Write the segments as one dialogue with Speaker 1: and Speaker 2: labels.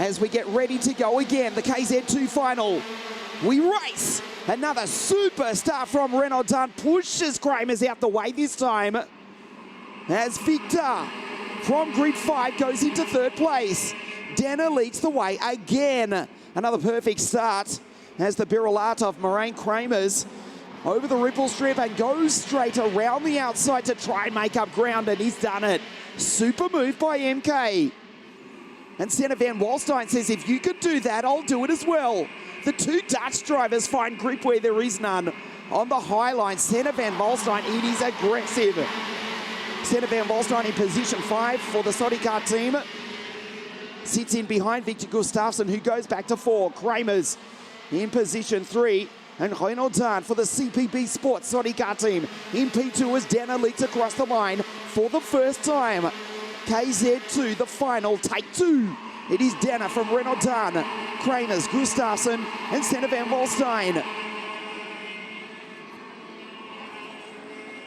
Speaker 1: as we get ready to go again. The KZ2 final. We race. Another superstar from Renault pushes Kramers out the way this time, as Victor from grid 5 goes into third place. Denner leads the way again. Another perfect start as the Birolata of Moraine Kramers over the ripple strip and goes straight around the outside to try and make up ground, and he's done it. Super move by MK. And Senna van Walstein says, if you could do that, I'll do it as well. The two Dutch drivers find grip where there is none. On the high line, Senna van Walstein, it is aggressive. Senna van Walstein in position 5 for the Sodikart team. Sits in behind Victor Gustafsson, who goes back to 4. Kramers in position 3. And Renault for the CPB Sports Sodikart team in P2 as Denner leads across the line for the first time. KZ2, the final, take 2. It is Denner from Renault Kramers, Gustafsson, and Senna van Walstein.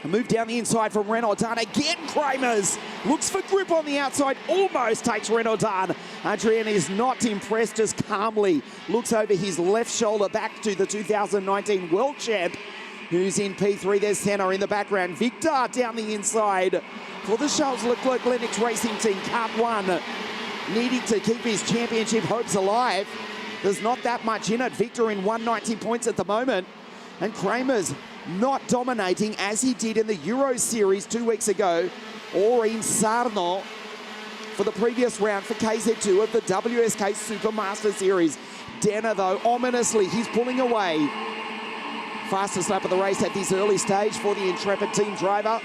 Speaker 1: A move down the inside from Renault again. Kramers looks for grip on the outside, almost takes Renault. Adrian is not impressed, just calmly looks over his left shoulder back to the 2019 world champ, who's in P3. There's Senna in the background. Victor down the inside for the Charles Leclerc Lennox Racing Team. Kart 1 needing to keep his championship hopes alive. There's not that much in it. Victor in 190 points at the moment. And Kramers not dominating as he did in the Euro Series 2 weeks ago, or in Sarno for the previous round for KZ2 of the WSK Supermaster Series. Denner, though, ominously, he's pulling away. Fastest lap of the race at this early stage for the intrepid team driver.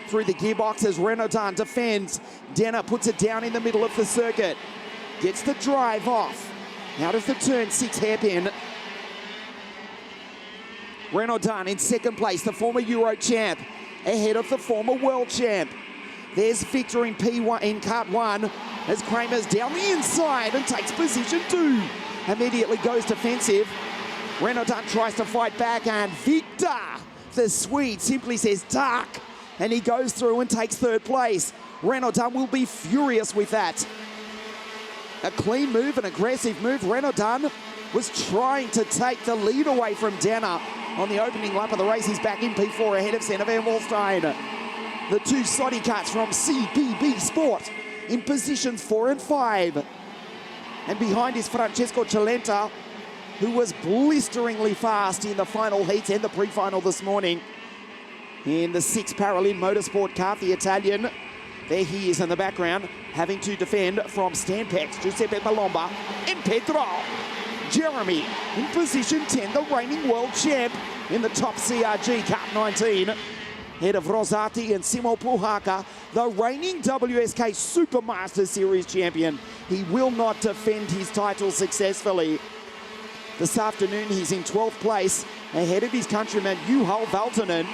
Speaker 1: Through the gearbox as Renault defends. Denner puts it down in the middle of the circuit. Gets the drive off. Out of the turn 6 hairpin. Renault in second place, the former Euro champ, ahead of the former world champ. There's Victor in P1 in Kart 1 as Kramers down the inside and takes position 2. Immediately goes defensive. Renault tries to fight back, and Victor, the Swede, simply says "Duck," and he goes through and takes third place. Renault will be furious with that. A clean move, an aggressive move. Renault was trying to take the lead away from Denner. On the opening lap of the race, he's back in P4 ahead of Senna van Walstein. The two Sodikats from CPB Sport in positions 4 and 5. And behind is Francesco Cilenta, who was blisteringly fast in the final heat and the pre-final this morning. In the 6 Paralin Motorsport car, the Italian, there he is in the background, having to defend from Stampex, Giuseppe Palomba, and Pedro. Jeremy in position 10, the reigning world champ in the top CRG Kart 19. Head of Rosati and Simo Puhaka, the reigning WSK Supermaster Series champion. He will not defend his title successfully. This afternoon, he's in 12th place, ahead of his countryman, Juhal Valtonen.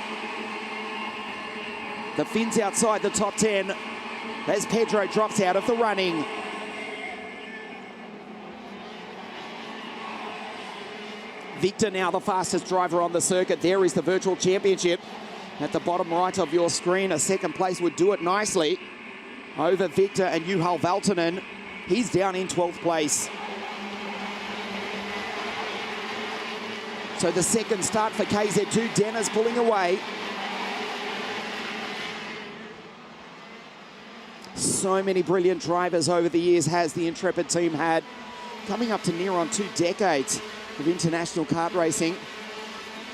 Speaker 1: The Finns outside the top 10 as Pedro drops out of the running. Victor now the fastest driver on the circuit. There is the virtual championship at the bottom right of your screen. A second place would do it nicely over Victor and Juhal Valtonen. He's down in 12th place. So the second start for KZ2, Denner's pulling away. So many brilliant drivers over the years has the Intrepid team had. Coming up to near on 2 decades of international kart racing.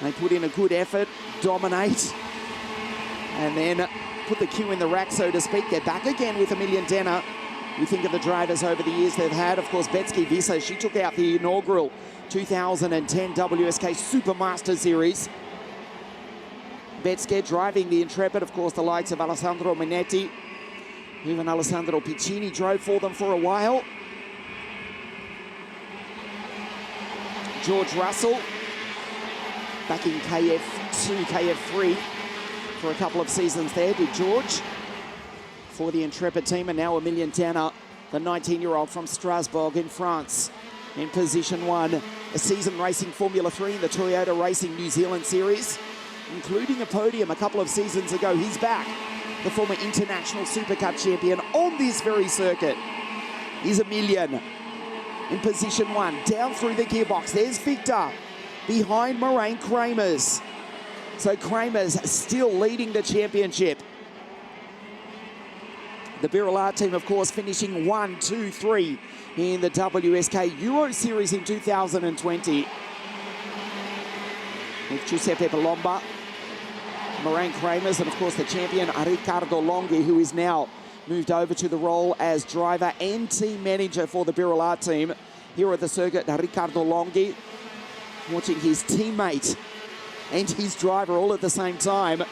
Speaker 1: They put in a good effort, dominate, and then put the cue in the rack, so to speak. They're back again with Emilian Denner. You think of the drivers over the years they've had. Of course, Betsky Visa, she took out the inaugural 2010 WSK Supermaster Series. Betsky driving the Intrepid, of course, the likes of Alessandro Minetti. Even Alessandro Piccini drove for them for a while. George Russell, back in KF2, KF3 for a couple of seasons there, did George, for the Intrepid team. And now Emilian Denner, the 19-year-old from Strasbourg in France, in position 1. A season racing Formula 3 in the Toyota Racing New Zealand Series, including a podium a couple of seasons ago. He's back. The former international Super Cup champion on this very circuit is Emilian. in position 1. Down through the gearbox. There's Victor behind Moraine Kramers. So Kramers still leading the championship. The Birillard team, of course, finishing 1, 2, 3 in the WSK Euro Series in 2020. With Giuseppe Palomba, Moraine Kramers, and of course the champion Riccardo Longhi, who is now moved over to the role as driver and team manager for the Birillard team. Here at the circuit, Riccardo Longhi watching his teammate and his driver all at the same time.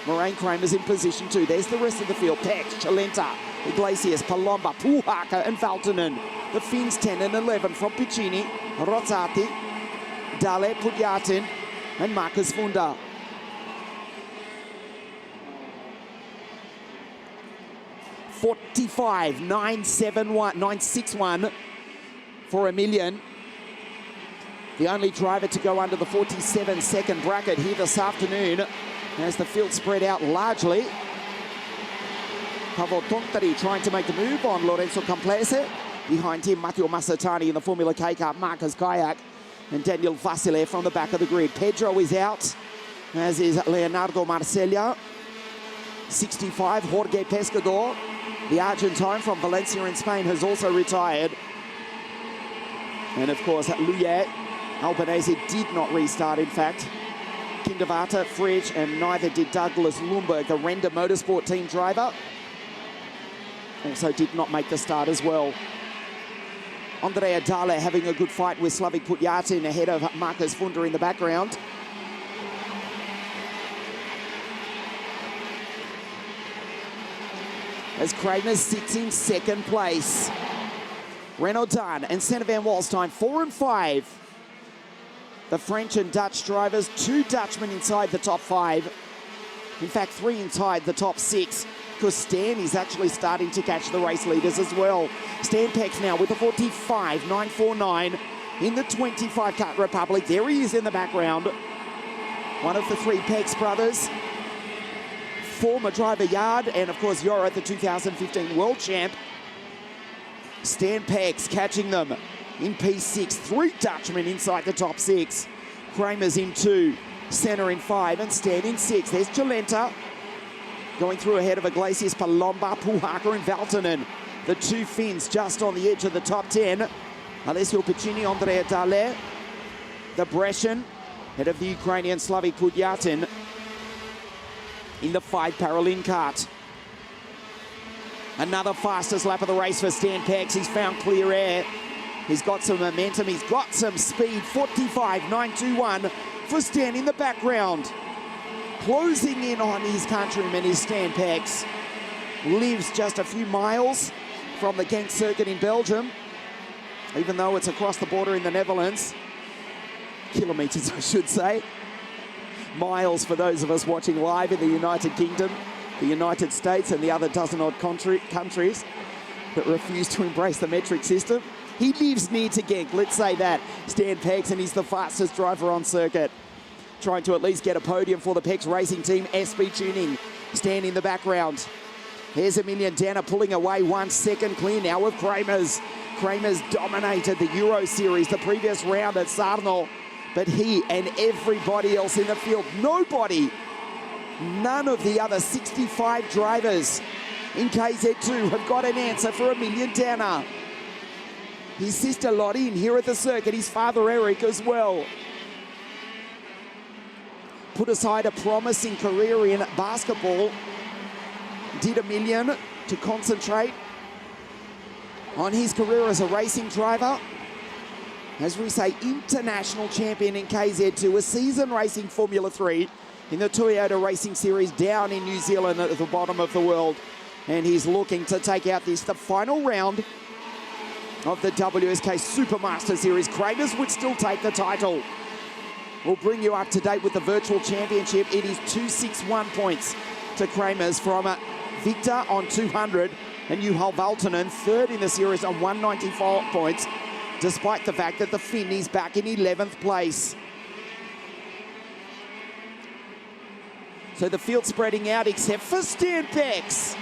Speaker 1: Moraine Kramers in position 2. There's the rest of the field. Pex, Chalenta, Iglesias, Palomba, Puhaka and Valtonen. The Finns 10 and 11 from Piccini, Rozzati, Dale, Pudjatin and Marcus Funda. $45,961 for Emilian. The only driver to go under the 47-second bracket here this afternoon as the field spread out largely. Pavel Tontari trying to make the move on Lorenzo Complese. Behind him, Matteo Massatani in the Formula K car, Marcus Kayak and Daniel Vasilev from the back of the grid. Pedro is out, as is Leonardo Marcella. 65, Jorge Pescador, the Argentine from Valencia in Spain, has also retired. And of course, Luye Albanese did not restart, in fact. Kindervata, Fridge, and neither did Douglas Lumberg, the Render Motorsport team driver. Also did not make the start as well. Andrea Dale having a good fight with Slavik Putyatin ahead of Marcus Funda in the background. As Kramers sits in second place. Renaudin and Senna van Walstein 4 and 5. The French and Dutch drivers, 2 Dutchmen inside the top 5. In fact, 3 inside the top 6, because Stan is actually starting to catch the race leaders as well. Stan Pex now with a 45,949 in the 25 Cut Republic. There he is in the background. One of the 3 Pex brothers. Former driver Yard, and of course Yora, the 2015 world champ. Stan Pex catching them in P6. 3 Dutchmen inside the top 6. Kramers in 2, Senna in 5, and Stan in 6. There's Chalenta going through ahead of Iglesias, Palomba, Puhaka and Valtonen. The 2 Finns just on the edge of the top 10. Alessio Piccini, Andrea Dale. The Brescian, head of the Ukrainian Slavik Pudyatin in the 5 Paralin kart. Another fastest lap of the race for Stan Pex. He's found clear air. He's got some momentum. He's got some speed. 45,921 for Stan in the background. Closing in on his countryman is Stan Pex. Lives just a few miles from the Genk circuit in Belgium, even though it's across the border in the Netherlands. Kilometres, I should say. Miles for those of us watching live in the United Kingdom, the United States, and the other dozen-odd countries that refuse to embrace the metric system. He lives near to Genk, let's say that. Stan Pex, and he's the fastest driver on circuit. Trying to at least get a podium for the Pex Racing team. SB Tuning, Stan in the background. Here's Emilian Danner pulling away 1 second clear now of Kramers. Kramers dominated the Euro Series the previous round at Sarno, but he and everybody else in the field, none of the other 65 drivers in KZ2 have got an answer for Emilian Danner. His sister Lottie here at the circuit, his father Eric as well. Put aside a promising career in basketball, did Emilian to concentrate on his career as a racing driver. As we say, international champion in KZ2, a season racing Formula 3 in the Toyota Racing Series down in New Zealand at the bottom of the world. And he's looking to take out the final round of the WSK Supermaster Series. Kramers would still take the title. We'll bring you up to date with the virtual championship. It is 261 points to Kramers from Victor on 200 and Juhal Valtonen third in the series on 194 points, despite the fact that the Finn is back in 11th place. So the field spreading out except for Stan Pex.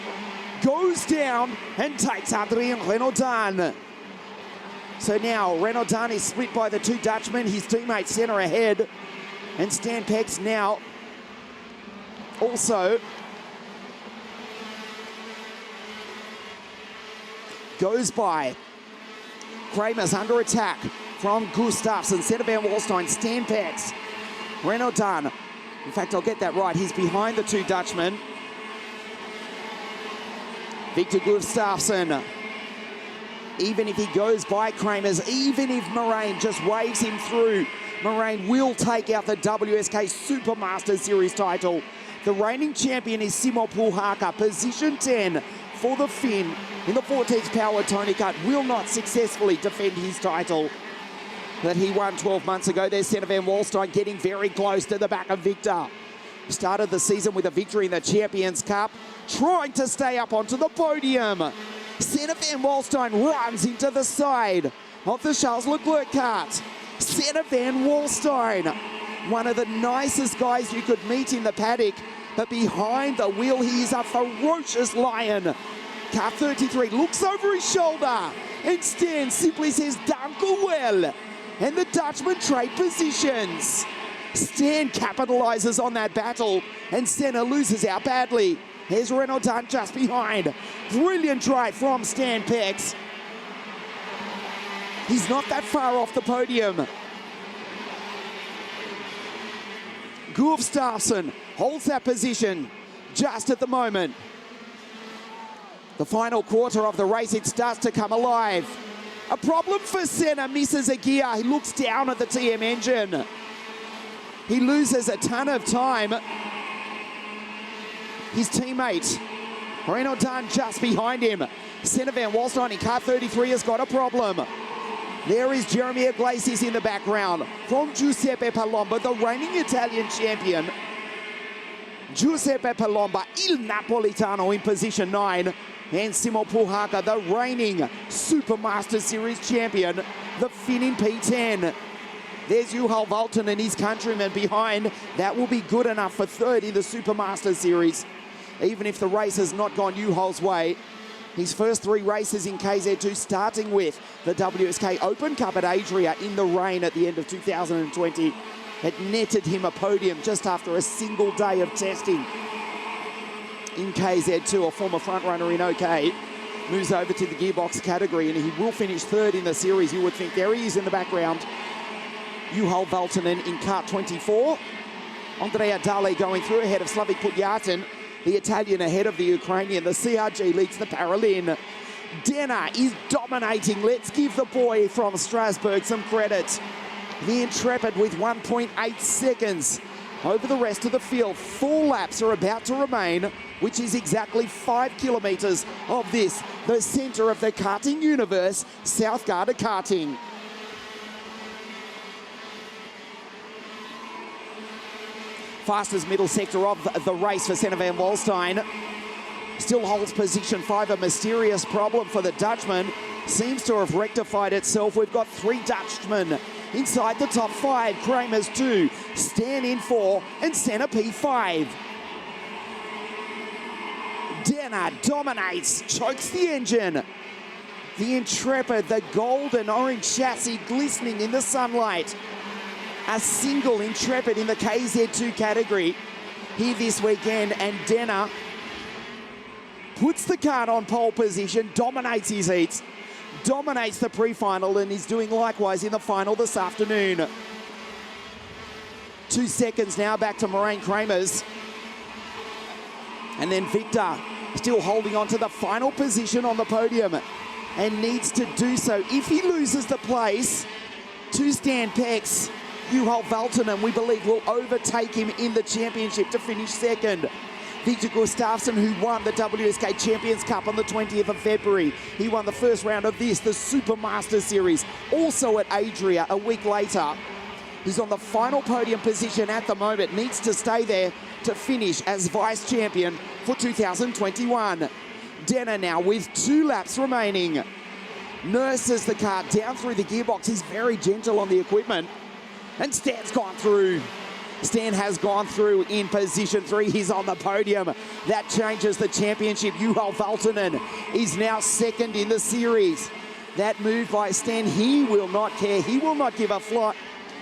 Speaker 1: Goes down and takes Adrien Renaudin. So now Renaudin is split by the two Dutchmen. His teammate Senna ahead. And Stan Pex now also goes by. Kramer's under attack from Gustafsson, Senna Van Wallstein, Stan Pex, Renaudin. In fact, I'll get that right. He's behind the two Dutchmen. Victor Gustafsson. Even if he goes by Kramer's, even if Moraine just waves him through, Moraine will take out the WSK Supermaster Series title. The reigning champion is Simo Puhaka, position 10 for the Finn in the Vortex Power Tony Kart. Will not successfully defend his title that he won 12 months ago. There's Senna Van Wallstein getting very close to the back of Victor. Started the season with a victory in the Champions Cup, trying to stay up onto the podium. Senna Van Wallstein runs into the side of the Charles Leclerc kart. Senna Van Wallstein, one of the nicest guys you could meet in the paddock, but behind the wheel he is a ferocious lion. Car 33 looks over his shoulder and Stan simply says, "Danke well." And the Dutchman trade positions. Stan capitalizes on that battle and Senna loses out badly. Here's Renaudin just behind. Brilliant drive from Stan Pex. He's not that far off the podium. Gustafsson holds that position just at the moment. The final quarter of the race, it starts to come alive. A problem for Senna, misses a gear. He looks down at the TM engine. He loses a ton of time. His teammate, Renaudin, just behind him. Senna Van Wallstein in car 33 has got a problem. There is Jeremy Iglesias in the background from Giuseppe Palomba, the reigning Italian champion. Giuseppe Palomba, Il Napolitano in position 9. And Simo Puhaka, the reigning Supermaster Series champion, the Finn in P10. There's Juhal Valton and his countryman behind. That will be good enough for third in the Supermaster Series, even if the race has not gone Juhal's way. His first 3 races in KZ2, starting with the WSK Open Cup at Adria in the rain at the end of 2020. It netted him a podium just after a single day of testing. In KZ2, a former frontrunner in OK, moves over to the gearbox category and he will finish third in the series, you would think. There he is in the background. Juhal Valtonen in kart 24. Andrea Dale going through ahead of Slavik Pudyatin, the Italian ahead of the Ukrainian. The CRG leads the Paralin. Denner is dominating. Let's give the boy from Strasbourg some credit. The Intrepid with 1.8 seconds over the rest of the field. 4 laps are about to remain, which is exactly 5 kilometers of this, the center of the karting universe, South Garda Karting. Fastest middle sector of the race for Senna Van Wallstein. Still holds position 5, a mysterious problem for the Dutchman. Seems to have rectified itself. We've got 3 Dutchmen inside the top 5. Kramer's 2, Stan in 4, and Senna P5. Denner dominates, chokes the engine. The Intrepid, the gold and orange chassis glistening in the sunlight. A single Intrepid in the KZ2 category here this weekend, and Denner puts the kart on pole position, dominates his heats, dominates the pre-final, and is doing likewise in the final this afternoon. 2 seconds now back to Moraine Kramer's. And then Victor still holding on to the final position on the podium and needs to do so. If he loses the place to Stan Pex, Juhal Valtonen, we believe, will overtake him in the championship to finish second. Victor Gustafsson, who won the WSK Champions Cup on the 20th of February. He won the first round of this, the Supermaster Series, also at Adria a week later. He's on the final podium position at the moment, needs to stay there to finish as vice champion for 2021. Denner now with 2 laps remaining. Nurses the kart down through the gearbox. He's very gentle on the equipment. And Stan's gone through. Stan has gone through in position 3. He's on the podium. That changes the championship. Juhal Valtonen is now second in the series. That move by Stan, he will not care. He will not give a fly.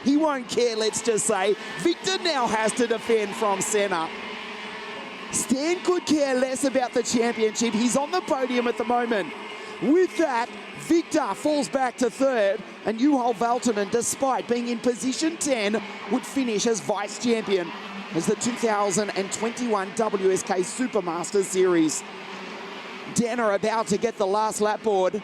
Speaker 1: He won't care, let's just say. Victor now has to defend from center. Stan could care less about the championship. He's on the podium at the moment. With that, Victor falls back to third, and Juho Valtonen, despite being in position 10, would finish as vice champion as the 2021 WSK Supermaster Series. Danner about to get the last lap board.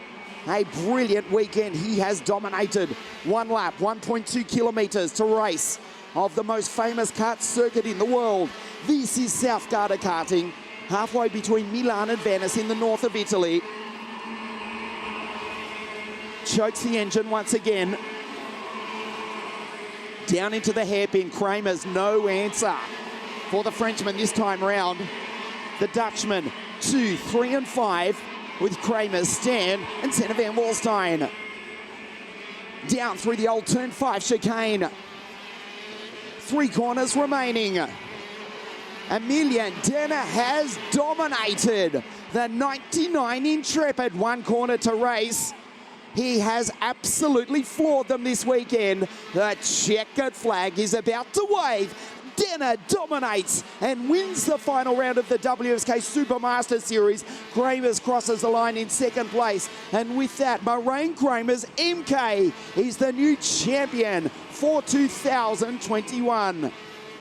Speaker 1: A brilliant weekend. He has dominated. One lap, 1.2 kilometers to race of the most famous kart circuit in the world. This is South Garda karting, halfway between Milan and Venice in the north of Italy. Chokes the engine once again. Down into the hairpin. Kramer's no answer for the Frenchman this time round. The Dutchman 2, 3 and 5 with Kramer's Stan and Senna van Walstein. Down through the old turn 5 chicane. 3 corners remaining. Emilian Danner has dominated the 99 Intrepid. 1 corner to race. He has absolutely floored them this weekend. The checkered flag is about to wave. Danner dominates and wins the final round of the WSK Supermaster Series. Kramers crosses the line in second place. And with that, Moraine Kramers MK is the new champion for 2021.